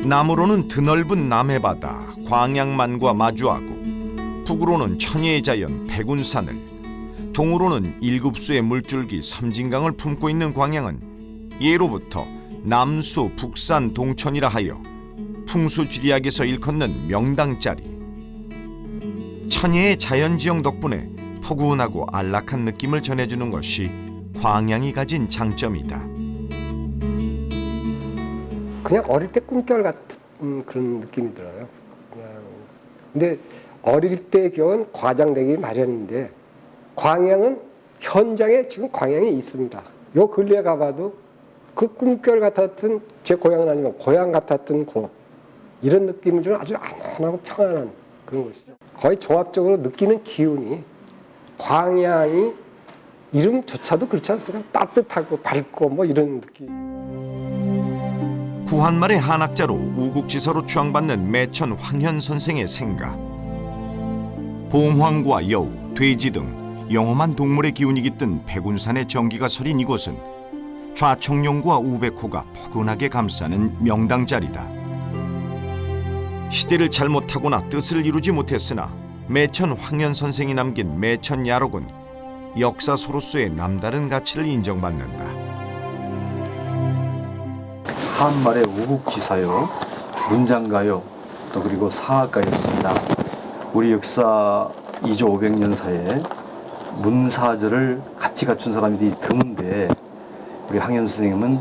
남으로는 드넓은 남해바다 광양만과 마주하고 북으로는 천혜의 자연 백운산을, 동으로는 7수의 물줄기 섬진강을 품고 있는 광양은 예로부터 남수, 북산, 동천이라 하여 풍수지리학에서 일컫는 명당짜리. 천혜의 자연지형 덕분에 포근하고 안락한 느낌을 전해주는 것이 광양이 가진 장점이다. 그냥 어릴 때 꿈결 같은 그런 느낌이 들어요. 근데 어릴 때 경우는 과장되기 마련인데 광양은 현장에 지금 광양이 있습니다. 요 근래에 가봐도 그 꿈결 같았던, 제 고향은 아니면 고향 같았던 곳, 이런 느낌을 주는 아주 안전하고 평안한 그런 곳이죠. 거의 종합적으로 느끼는 기운이, 광양이 이름조차도 그렇지 않습니까? 따뜻하고 밝고 뭐 이런 느낌. 구한말의 한학자로 우국지서로 추앙받는 매천 황현 선생의 생가. 봉황과 여우, 돼지 등 영험한 동물의 기운이 깃든 백운산의 정기가 서린 이곳은 좌청룡과 우백호가 포근하게 감싸는 명당자리다. 시대를 잘못하거나 뜻을 이루지 못했으나 매천 황현 선생이 남긴 매천 야록은 역사소로서의 남다른 가치를 인정받는다. 한말의 우국지사요, 문장가요, 또 그리고 사학가였습니다. 우리 역사 2조 500년사에 문사절을 같이 갖춘 사람이 드문데 우리 황현 선생님은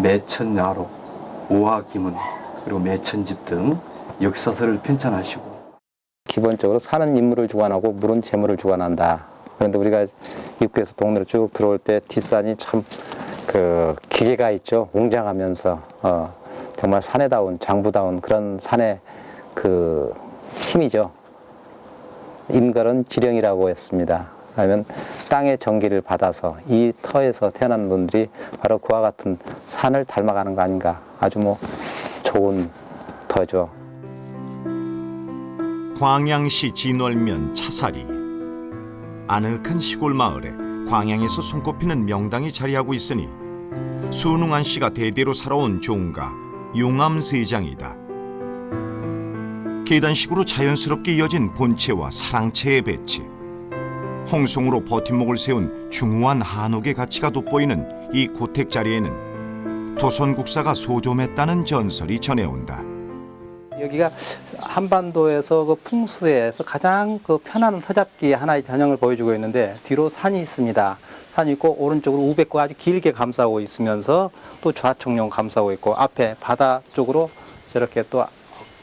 매천야록, 오하기문, 그리고 매천집 등 역사서를 편찬하시고, 기본적으로 사는 인물을 주관하고 물은 재물을 주관한다. 그런데 우리가 입구에서 동네로 쭉 들어올 때 뒷산이 참 그 기계가 있죠. 웅장하면서 정말 산에다운, 장부다운 그런 산의 그 힘이죠. 인걸은 지령이라고 했습니다. 그러면 땅의 전기를 받아서 이 터에서 태어난 분들이 바로 그와 같은 산을 닮아가는 거 아닌가. 아주 뭐 좋은 터죠. 광양시 진월면 차사리. 아늑한 시골 마을에 광양에서 손꼽히는 명당이 자리하고 있으니 순웅한 씨가 대대로 살아온 종가 용암세장이다. 계단식으로 자연스럽게 이어진 본체와 사랑채의 배치, 홍송으로 버팀목을 세운 중후한 한옥의 가치가 돋보이는 이 고택 자리에는 도선국사가 소조했다는 전설이 전해온다. 여기가 한반도에서 그 풍수에서 가장 그 편안한 터잡기 하나의 전형을 보여주고 있는데, 뒤로 산이 있습니다. 산이 있고 오른쪽으로 우백호가 아주 길게 감싸고 있으면서 또 좌청룡 감싸고 있고, 앞에 바다 쪽으로 저렇게 또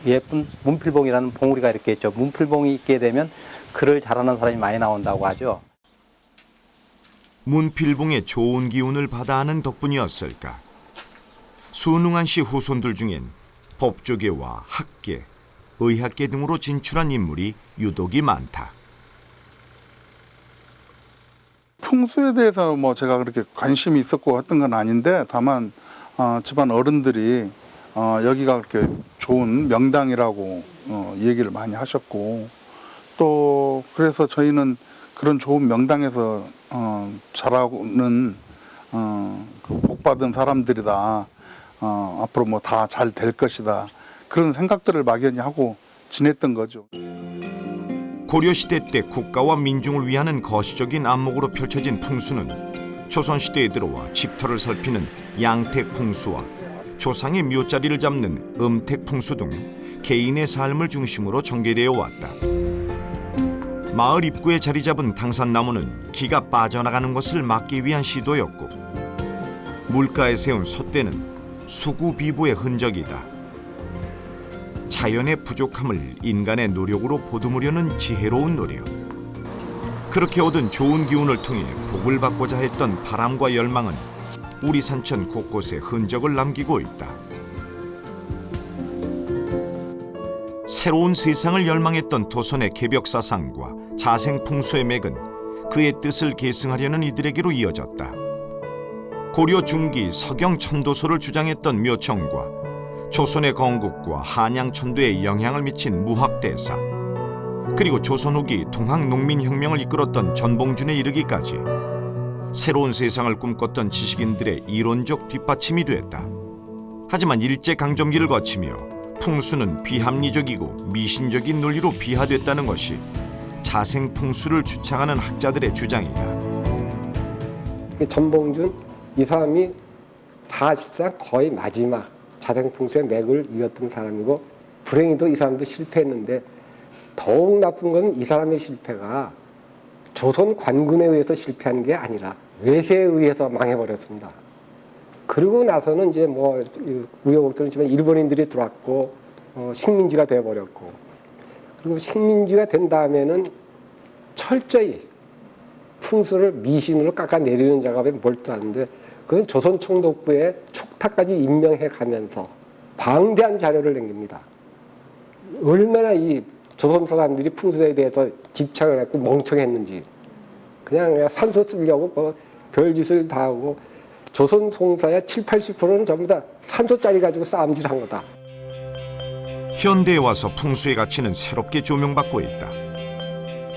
예쁜 문필봉이라는 봉우리가 이렇게 있죠. 문필봉이 있게 되면 글을 잘하는 사람이 많이 나온다고 하죠. 문필봉의 좋은 기운을 받아 하는 덕분이었을까. 순웅한 씨 후손들 중엔 법조계와 학계, 의학계 등으로 진출한 인물이 유독이 많다. 풍수에 대해서 뭐 제가 그렇게 관심이 있었고 했던 건 아닌데, 다만 집안 어른들이 여기가 그렇게 좋은 명당이라고 얘기를 많이 하셨고, 또 그래서 저희는 그런 좋은 명당에서 자라는 그 복받은 사람들이다. 앞으로 뭐 다 잘 될 것이다. 그런 생각들을 막연히 하고 지냈던 거죠. 고려시대 때 국가와 민중을 위하는 거시적인 안목으로 펼쳐진 풍수는 조선시대에 들어와 집터를 살피는 양택풍수와 조상의 묘자리를 잡는 음택풍수 등 개인의 삶을 중심으로 전개되어 왔다. 마을 입구에 자리 잡은 당산나무는 기가 빠져나가는 것을 막기 위한 시도였고, 물가에 세운 솥대는 수구비부의 흔적이다. 자연의 부족함을 인간의 노력으로 보듬으려는 지혜로운 노력. 그렇게 얻은 좋은 기운을 통해 복을 받고자 했던 바람과 열망은 우리 산천 곳곳에 흔적을 남기고 있다. 새로운 세상을 열망했던 도선의 개벽사상과 자생풍수의 맥은 그의 뜻을 계승하려는 이들에게로 이어졌다. 고려 중기 서경 천도소를 주장했던 묘청과 조선의 건국과 한양 천도에 영향을 미친 무학대사, 그리고 조선 후기 동학농민혁명을 이끌었던 전봉준에 이르기까지 새로운 세상을 꿈꿨던 지식인들의 이론적 뒷받침이 됐다. 하지만 일제강점기를 거치며 풍수는 비합리적이고 미신적인 논리로 비하됐다는 것이 자생풍수를 주창하는 학자들의 주장이다. 전봉준 이 사람이 사실상 거의 마지막 자생풍수의 맥을 이었던 사람이고 불행히도 이 사람도 실패했는데 더욱 나쁜 건 이 사람의 실패가 조선 관군에 의해서 실패한 게 아니라 외세에 의해서 망해버렸습니다. 그리고 나서는 이제 뭐 우여곡절은 있지만 일본인들이 들어왔고 식민지가 돼버렸고 그리고 식민지가 된 다음에는 철저히 풍수를 미신으로 깎아내리는 작업에 몰두하는데 그건 조선 총독부에 촉탁까지 임명해 가면서 방대한 자료를 남깁니다. 얼마나 이 조선 사람들이 풍수에 대해서 집착을 했고 멍청했는지 그냥 산소 쓰려고 뭐 별짓을 다 하고 조선 송사의 70~80%는 전부 다 산소짜리 가지고 싸움질한 거다. 현대에 와서 풍수의 가치는 새롭게 조명받고 있다.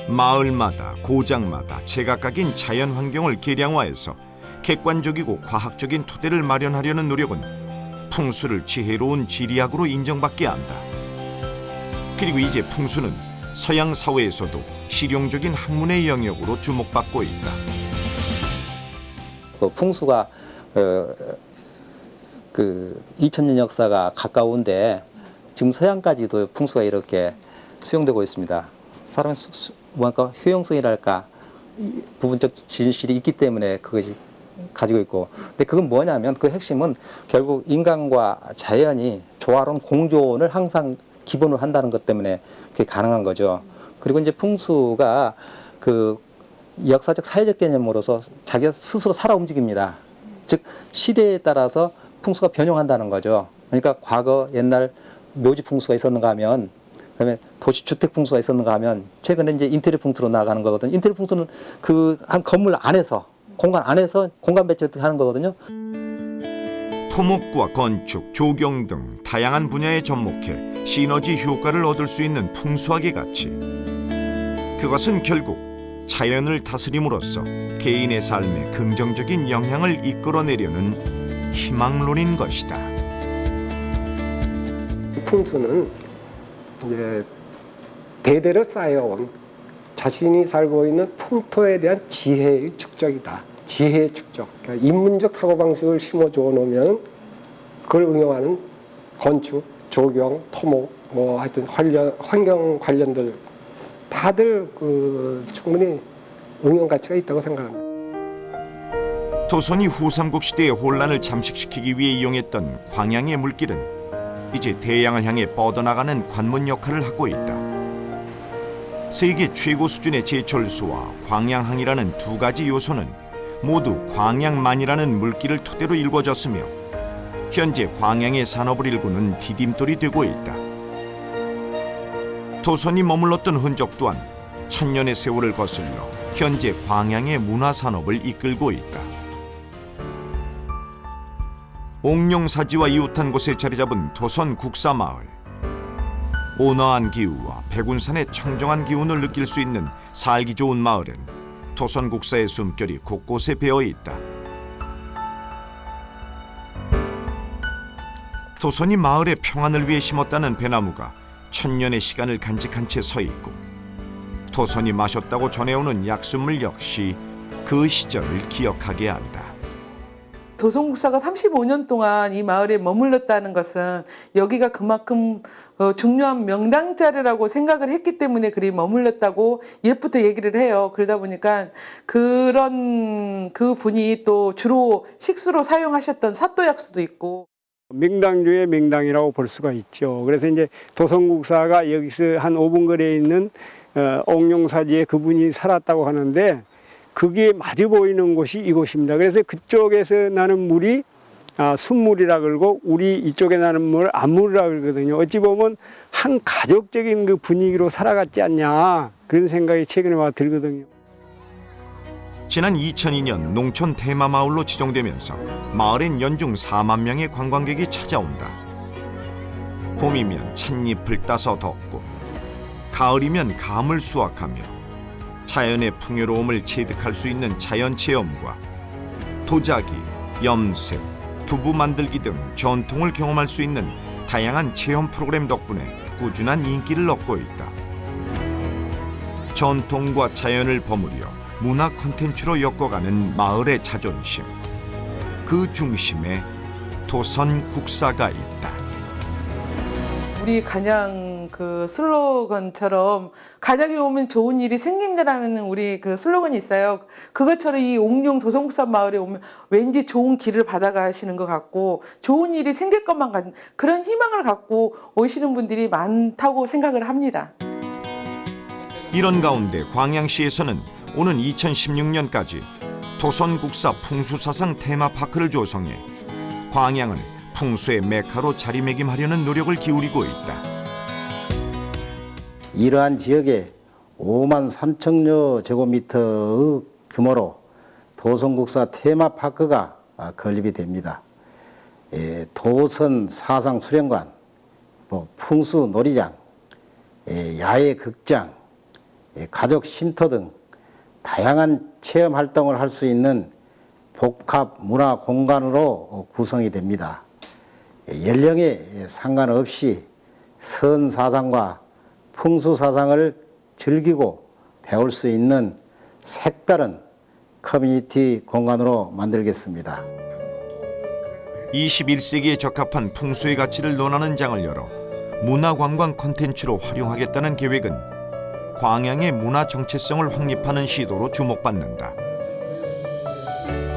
마을마다 고장마다 제각각인 자연 환경을 개량화해서 객관적이고 과학적인 토대를 마련하려는 노력은 풍수를 지혜로운 지리학으로 인정받게 한다. 그리고 이제 풍수는 서양 사회에서도 실용적인 학문의 영역으로 주목받고 있다. 풍수가 2000년 역사가 가까운데 지금 서양까지도 풍수가 이렇게 수용되고 있습니다. 사람의 뭔가 효용성이랄까 부분적 진실이 있기 때문에 그것이 가지고 있고, 근데 그건 뭐냐면 그 핵심은 결국 인간과 자연이 조화로운 공존을 항상 기본으로 한다는 것 때문에 그게 가능한 거죠. 그리고 이제 풍수가 그 역사적 사회적 개념으로서 자기가 스스로 살아 움직입니다. 즉 시대에 따라서 풍수가 변형한다는 거죠. 그러니까 과거 옛날 묘지 풍수가 있었는가 하면, 그다음에 도시 주택 풍수가 있었는가 하면 최근에 이제 인테리어 풍수로 나가는 거거든요. 인테리어 풍수는 그 한 건물 안에서 공간 안에서 공간 배치를 하는 거거든요. 토목과 건축, 조경 등 다양한 분야에 접목해 시너지 효과를 얻을 수 있는 풍수학의 가치. 그것은 결국 자연을 다스림으로써 개인의 삶에 긍정적인 영향을 이끌어내려는 희망론인 것이다. 풍수는 이제 대대로 쌓여온 자신이 살고 있는 풍토에 대한 지혜의 축적이다. 지혜의 축적. 그러니까 인문적 사고방식을 심어줘 놓으면 그걸 응용하는 건축, 조경, 토목, 뭐 하여튼 환경 관련들 다들 충분히 응용 가치가 있다고 생각합니다. 조선이 후삼국 시대의 혼란을 잠식시키기 위해 이용했던 광양의 물길은 이제 대양을 향해 뻗어나가는 관문 역할을 하고 있다. 세계 최고 수준의 제철소와 광양항이라는 두 가지 요소는 모두 광양만이라는 물길을 토대로 일궈졌으며 현재 광양의 산업을 일구는 디딤돌이 되고 있다. 조선이 머물렀던 흔적 또한 천년의 세월을 거슬러 현재 광양의 문화산업을 이끌고 있다. 옥룡사지와 이웃한 곳에 자리 잡은 도선 국사마을. 온화한 기후와 백운산의 청정한 기운을 느낄 수 있는 살기 좋은 마을엔 도선 국사의 숨결이 곳곳에 배어 있다. 도선이 마을의 평안을 위해 심었다는 배나무가 천년의 시간을 간직한 채 서 있고, 도선이 마셨다고 전해오는 약수물 역시 그 시절을 기억하게 한다. 도선국사가 35년 동안 이 마을에 머물렀다는 것은 여기가 그만큼 중요한 명당 자리라고 생각을 했기 때문에 그리 머물렀다고 옛부터 얘기를 해요. 그러다 보니까 그런 그 분이 또 주로 식수로 사용하셨던 사또약수도 있고. 명당 중에 명당이라고 볼 수가 있죠. 그래서 이제 도선국사가 여기서 한 5분 거리에 있는 옥룡사지에 그분이 살았다고 하는데, 그게 마주 보이는 곳이 이곳입니다. 그래서 그쪽에서 나는 물이 순물이라 그러고 우리 이쪽에 나는 물 안물이라 그러거든요. 어찌 보면 한 가족적인 그 분위기로 살아갔지 않냐, 그런 생각이 최근에 와 들거든요. 지난 2002년 농촌 테마마을로 지정되면서 마을엔 연중 4만 명의 관광객이 찾아온다. 봄이면 찻잎을 따서 덮고, 가을이면 감을 수확하며 자연의 풍요로움을 체득할 수 있는 자연체험과 도자기, 염색, 두부 만들기 등 전통을 경험할 수 있는 다양한 체험 프로그램 덕분에 꾸준한 인기를 얻고 있다. 전통과 자연을 버무려 문화 콘텐츠로 엮어가는 마을의 자존심. 그 중심에 도선국사가 있다. 우리 간양 그 슬로건처럼 간양에 오면 좋은 일이 생긴다라는 우리 그 슬로건이 있어요. 그것처럼 이 옥룡 도성국사 마을에 오면 왠지 좋은 길을 받아가시는 것 같고 좋은 일이 생길 것만 같은 그런 희망을 갖고 오시는 분들이 많다고 생각을 합니다. 이런 가운데 광양시에서는 오는 2016년까지 도선국사 풍수사상 테마파크를 조성해 광양을 풍수의 메카로 자리매김하려는 노력을 기울이고 있다. 이러한 지역에 5만 3천여 제곱미터의 규모로 도선국사 테마파크가 건립이 됩니다. 도선 사상 수련관, 풍수 놀이장, 야외 극장, 가족 쉼터 등 다양한 체험 활동을 할 수 있는 복합 문화 공간으로 구성이 됩니다. 연령에 상관없이 선 사상과 풍수 사상을 즐기고 배울 수 있는 색다른 커뮤니티 공간으로 만들겠습니다. 21세기에 적합한 풍수의 가치를 논하는 장을 열어 문화관광 콘텐츠로 활용하겠다는 계획은 광양의 문화 정체성을 확립하는 시도로 주목받는다.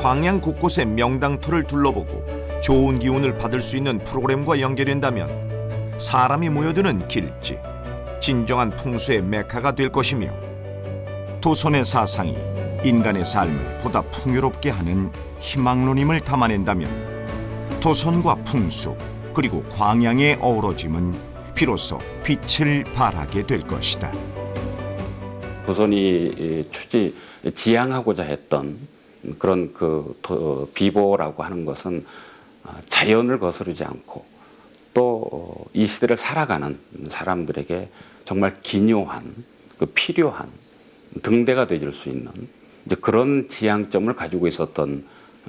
광양 곳곳의 명당터를 둘러보고 좋은 기운을 받을 수 있는 프로그램과 연결된다면 사람이 모여드는 길지, 진정한 풍수의 메카가 될 것이며 도선의 사상이 인간의 삶을 보다 풍요롭게 하는 희망론임을 담아낸다면 도선과 풍수 그리고 광양의 어우러짐은 비로소 빛을 발하게 될 것이다. 도선이 지향하고자 했던 그런 비보라고 하는 것은 자연을 거스르지 않고 또 이 시대를 살아가는 사람들에게 정말 기묘한, 필요한 등대가 되줄 수 있는 이제 그런 지향점을 가지고 있었던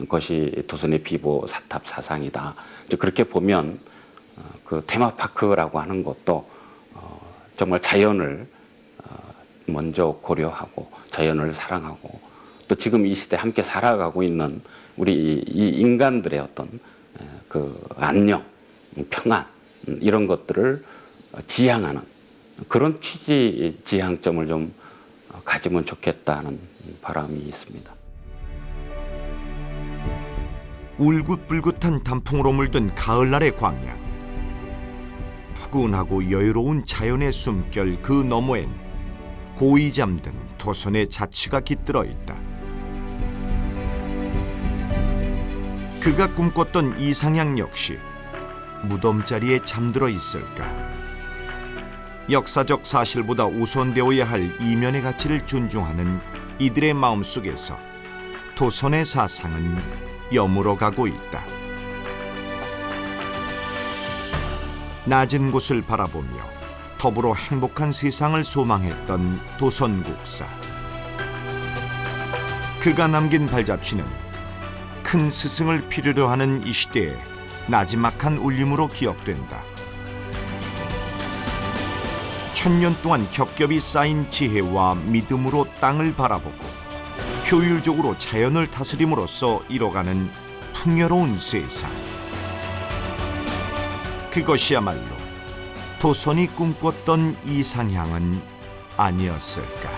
것이 도선의 비보 사탑 사상이다. 이제 그렇게 보면 그 테마파크라고 하는 것도 정말 자연을 먼저 고려하고 자연을 사랑하고 또 지금 이 시대 함께 살아가고 있는 우리 이 인간들의 어떤 그 안녕, 평안 이런 것들을 지향하는 그런 취지 지향점을 좀 가지면 좋겠다는 바람이 있습니다. 울긋불긋한 단풍으로 물든 가을날의 광양. 푸근하고 여유로운 자연의 숨결 그 너머엔 고이 잠든 도선의 자취가 깃들어 있다. 그가 꿈꿨던 이상향 역시 무덤자리에 잠들어 있을까? 역사적 사실보다 우선되어야 할 이면의 가치를 존중하는 이들의 마음속에서 도선의 사상은 여물어가고 있다. 낮은 곳을 바라보며 더불어 행복한 세상을 소망했던 도선국사. 그가 남긴 발자취는 큰 스승을 필요로 하는 이 시대에 나지막한 울림으로 기억된다. 천년 동안 겹겹이 쌓인 지혜와 믿음으로 땅을 바라보고 효율적으로 자연을 다스림으로써 이뤄가는 풍요로운 세상. 그것이야말로 도선이 꿈꿨던 이상향은 아니었을까.